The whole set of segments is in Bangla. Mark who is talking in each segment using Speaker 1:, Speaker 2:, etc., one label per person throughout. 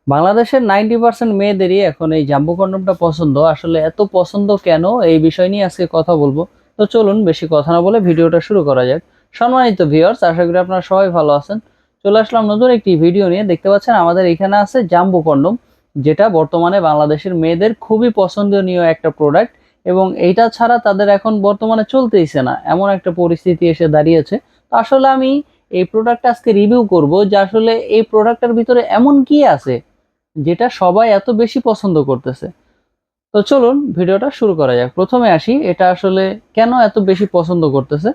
Speaker 1: বাংলাদেশের 90% মেয়েদেরই এখন এই জাম্বু কন্ডমটা পছন্দ। আসলে এত পছন্দ কেন, এই বিষয় নিয়ে আজকে কথা বলবো। তো চলুন বেশি কথা না বলে ভিডিওটা শুরু করা যাক। সম্মানিত ভিউয়ার্স, আশা করি আপনারা সবাই ভালো আছেন। চলে আসলাম নতুন একটি ভিডিও নিয়ে। দেখতে পাচ্ছেন আমাদের এখানে আছে জাম্বু কন্ডম, যেটা বর্তমানে বাংলাদেশের মেয়েদের খুবই পছন্দনীয় একটা প্রোডাক্ট, এবং এইটা ছাড়া তাদের এখন বর্তমানে চলতেইছে না, এমন একটা পরিস্থিতি এসে দাঁড়িয়েছে। তো আসলে আমি এই প্রোডাক্টটা আজকে রিভিউ করব যে আসলে এই প্রোডাক্টের ভিতরে এমন কি আছে যেটা সবাই এত বেশি পছন্দ করতেছে। তো চলুন ভিডিওটা শুরু করা যাক। প্রথমে আসি, এটা আসলে কেন এত বেশি পছন্দ করতেছে।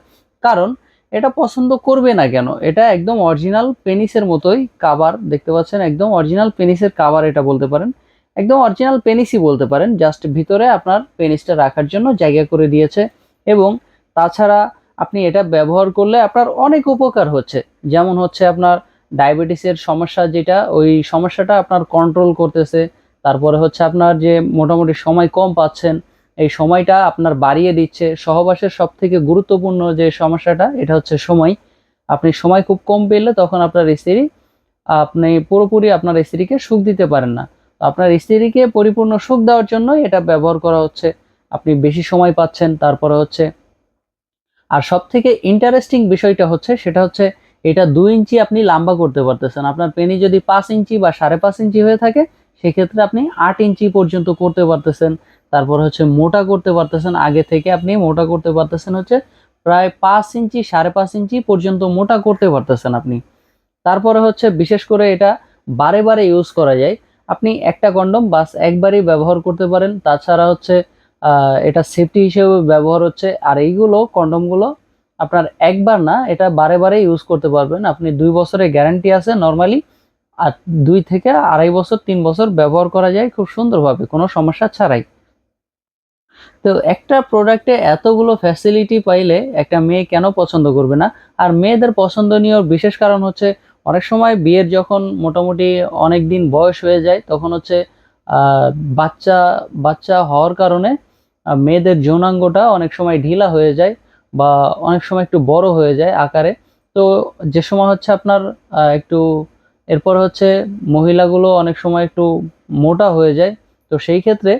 Speaker 1: কারণ এটা পছন্দ করবে না কেন, এটা একদম অরিজিনাল পেনিসের মতোই কাভার। দেখতে পাচ্ছেন একদম অরিজিনাল পেনিসের কাভার, এটা বলতে পারেন একদম অরিজিনাল পেনিসই বলতে পারেন। জাস্ট ভিতরে আপনার পেনিসটা রাখার জন্য জায়গা করে দিয়েছে। এবং তাছাড়া আপনি এটা ব্যবহার করলে আপনার অনেক উপকার হচ্ছে। যেমন হচ্ছে আপনার ডায়াবেটিসের সমস্যা, যেটা ওই সমস্যাটা আপনার কন্ট্রোল করতেছে। তারপরে হচ্ছে আপনার যে মোটামুটি সময় কম পাচ্ছেন, এই সময়টা আপনার বাড়িয়ে দিচ্ছে। সহবাসের সব থেকে গুরুত্বপূর্ণ যে সমস্যাটা, এটা হচ্ছে সময়। আপনি সময় খুব কম পেলে তখন আপনার স্ত্রী, আপনি পুরোপুরি আপনার স্ত্রীকে সুখ দিতে পারেন না। তো আপনার স্ত্রীকে পরিপূর্ণ সুখ দেওয়ার জন্য এটা ব্যবহার করা হচ্ছে। আপনি বেশি সময় পাচ্ছেন। তারপরে হচ্ছে আর সব থেকে ইন্টারেস্টিং বিষয়টা হচ্ছে, সেটা হচ্ছে এটা 2 ইঞ্চি আপনি লম্বা করতে পারতেছেন। আপনার পেনি যদি 5 ইঞ্চি বা 5.5 ইঞ্চি হয়ে থাকে, সেক্ষেত্রে আপনি 8 ইঞ্চি পর্যন্ত করতে পারতেছেন। তারপর হচ্ছে মোটা করতে পারতেছেন, আগে থেকে আপনি মোটা করতে পারতেছেন হচ্ছে প্রায় 5 ইঞ্চি 5.5 ইঞ্চি পর্যন্ত মোটা করতে পারতেছেন আপনি। তারপরে হচ্ছে বিশেষ করে এটা বারে বারে ইউজ করা যায়। আপনি একটা কন্ডম বাস একবারই ব্যবহার করতে পারেন। তাছাড়া হচ্ছে এটা সেফটি হিসেবে ব্যবহার হচ্ছে। আর এইগুলো কন্ডমগুলো আপনার একবার না, এটা বারে বারে ইউজ করতে পারবেন আপনি। 2 বছরের গ্যারান্টি আছে নর্মালি। আর 2 থেকে আড়াই বছর 3 বছর ব্যবহার করা যায় খুব সুন্দরভাবে, কোনো সমস্যা ছাড়াই। তো একটা প্রোডাক্টে এতগুলো ফ্যাসিলিটি পাইলে একটা মেয়ে কেন পছন্দ করবে না? আর মেয়েদের পছন্দনীয় বিশেষ কারণ হচ্ছে, অনেক সময় বিয়ের যখন মোটামুটি অনেক দিন বয়স হয়ে যায়, তখন হচ্ছে আহ, বাচ্চা বাচ্চা হওয়ার কারণে মেয়েদের যৌনাঙ্গটা অনেক সময় ঢিলা হয়ে যায়, বা অনেক সময় একটু বড় হয়ে যায় আকারে। তো যে সময় হচ্ছে আপনার একটু এরপর হচ্ছে মহিলাগুলো অনেক সময় একটু মোটা হয়ে যায়। তো সেই ক্ষেত্রে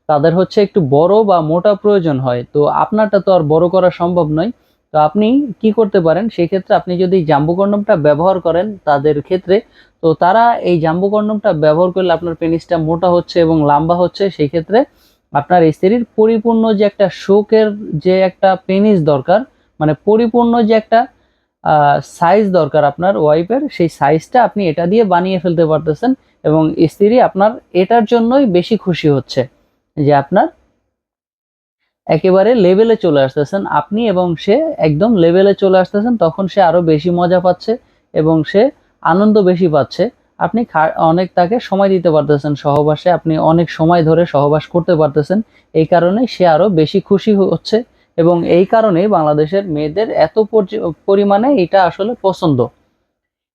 Speaker 1: তাদের হচ্ছে একটু বড় বা মোটা প্রয়োজন হয়। তো আপনারটা তো আর বড় করা সম্ভব নয়। তো আপনি কি করতে পারেন, সেই ক্ষেত্রে আপনি যদি জাম্বু কন্ডমটা ব্যবহার করেন তাদের ক্ষেত্রে, তো তারা এই জাম্বু কন্ডমটা ব্যবহার করলে আপনার পেনিসটা মোটা হচ্ছে এবং লম্বা হচ্ছে। সেই ক্ষেত্রে আপনার স্ত্রীর পরিপূর্ণ যে একটা শোকের যে একটা পেনিস দরকার, মানে পরিপূর্ণ যে একটা সাইজ দরকার আপনার ওয়াইফের, সেই সাইজটা আপনি এটা দিয়ে বানিয়ে ফেলতে পারতেছেন। এবং স্ত্রী আপনার এটার জন্যই বেশি খুশি হচ্ছে, যে আপনার একেবারে লেভেলে চলে আসতেছেন আপনি এবং সে, একদম লেভেলে চলে আসতেছেন। তখন সে আরো বেশি মজা পাচ্ছে এবং সে আনন্দ বেশি পাচ্ছে। আপনি অনেক তাকে সময় দিতে পারতেছেন সহবাসে, আপনি অনেক সময় ধরে সহবাস করতে পারতেছেন। এই কারণে সে আরো বেশি খুশি হচ্ছে। এবং এই কারণেই বাংলাদেশের মেয়েদের এত পরিমাণে এটা আসলে পছন্দ।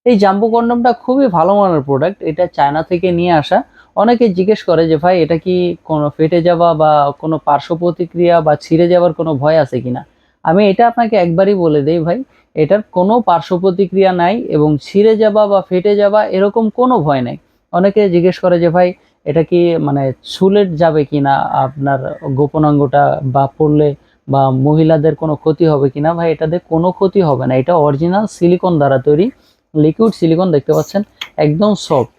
Speaker 1: এই জাম্বো কন্ডমটা খুবই ভালো মানের প্রোডাক্ট, এটা চায়না থেকে নিয়ে আসা। অনেকে জিজ্ঞেস করে যে ভাই, এটা কি কোনো ফেটে যাওয়া বা কোনো পার্শ্ব প্রতিক্রিয়া বা ছিঁড়ে যাওয়ার কোনো ভয় আছে কিনা। আমি এটা আপনাকে একবারই বলে দেই ভাই, এটার কোনো পার্শ্ব প্রতিক্রিয়া নাই, এবং ছিঁড়ে যাওয়া বা ফেটে যাওয়া এরকম কোনো ভয় নাই। অনেকে জিজ্ঞেস করে যে ভাই, এটা কি মানে ছুলে যাবে কিনা আপনার গোপনাঙ্গটা, বা পড়লে বা মহিলাদের কোনো ক্ষতি হবে কিনা। ভাই, এটাতে কোনো ক্ষতি হবে না, এটা অরিজিনাল সিলিকন দ্বারা তৈরি, লিকুইড সিলিকন। দেখতে পাচ্ছেন একদম সফট।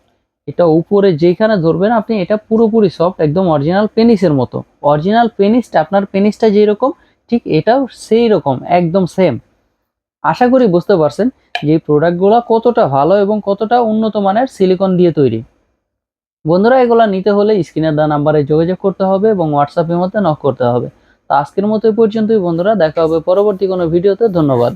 Speaker 1: এটা উপরে যেখানে ধরবেন আপনি, এটা পুরোপুরি সফট, একদম অরিজিনাল পেনিসের মতো। অরিজিনাল পেনিসটা, আপনার পেনিসটা যেরকম ঠিক এটাও সেই রকম, একদম সেম। আশা করি বুঝতে পারছেন যে এই প্রোডাক্টগুলো কতটা ভালো এবং কতটা উন্নত মানের সিলিকন দিয়ে তৈরি। বন্ধুরা, এগুলো নিতে হলে স্ক্রিনের দেওয়া নাম্বারে যোগাযোগ করতে হবে এবং হোয়াটসঅ্যাপের মধ্যে নক করতে হবে। তো আজকের মতো এই পর্যন্তই বন্ধুরা, দেখা হবে পরবর্তী কোনো ভিডিওতে। ধন্যবাদ।